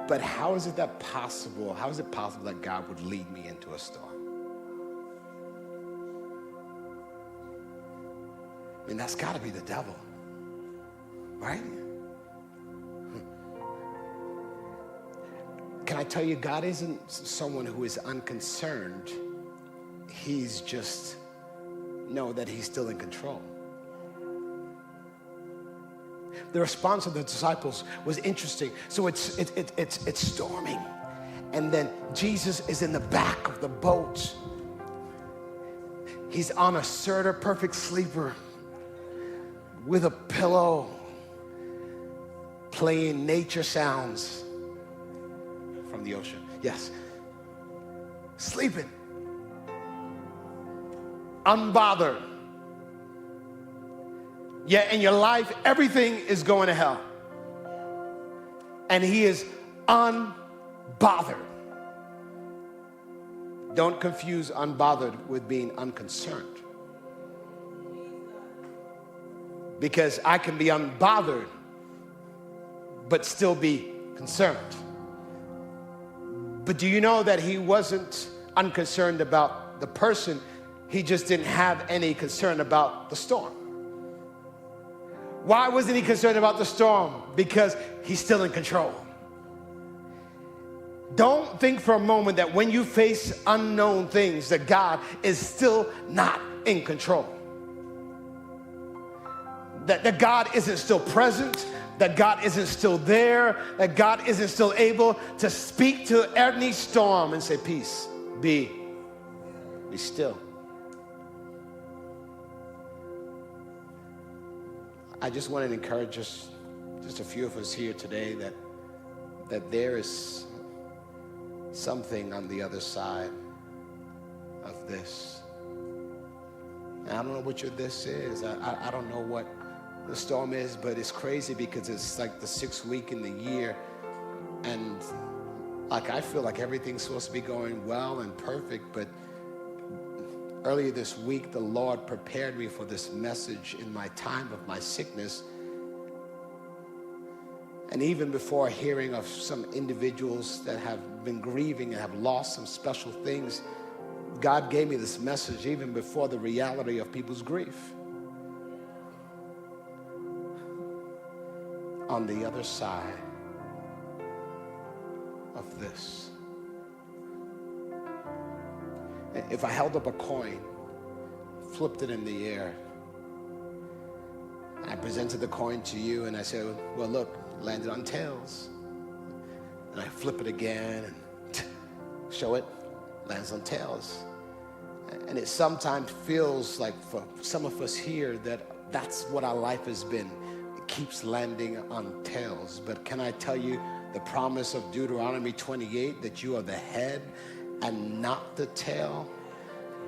But how is it that possible? How is it possible that God would lead me into a storm? I mean, that's got to be the devil, right? Can I tell you, God isn't someone who is unconcerned. He's just know that he's still in control. The response of the disciples was interesting. So it's storming, and then Jesus is in the back of the boat. He's on a Serta perfect sleeper with a pillow, playing nature sounds from the ocean. Yes, sleeping, unbothered. Yet in your life, everything is going to hell. And he is unbothered. Don't confuse unbothered with being unconcerned. Because I can be unbothered, but still be concerned. But do you know that he wasn't unconcerned about the person? He just didn't have any concern about the storm. Why wasn't he concerned about the storm? Because he's still in control. Don't think for a moment that when you face unknown things, that God is still not in control. That God isn't still present, that God isn't still there, that God isn't still able to speak to any storm and say, peace, be still. I just want to encourage us, just a few of us here today, that there is something on the other side of this. And I don't know what your this is. I don't know what the storm is, but it's crazy because it's like the 6th week in the year, and like I feel like everything's supposed to be going well and perfect, but earlier this week, the Lord prepared me for this message in my time of my sickness. And even before hearing of some individuals that have been grieving and have lost some special things, God gave me this message even before the reality of people's grief. On the other side of this, if I held up a coin, flipped it in the air, and I presented the coin to you, and I said, well, look, landed on tails. And I flip it again and show it, lands on tails. And it sometimes feels like for some of us here that that's what our life has been. It keeps landing on tails. But can I tell you the promise of Deuteronomy 28, that you are the head and not the tail?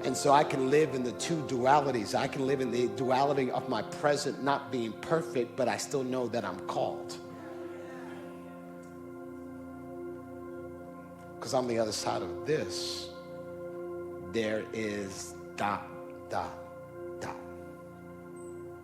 And so I can live in the two dualities. I can live in the duality of my present not being perfect, but I still know that I'm called. Because on the other side of this, there is ...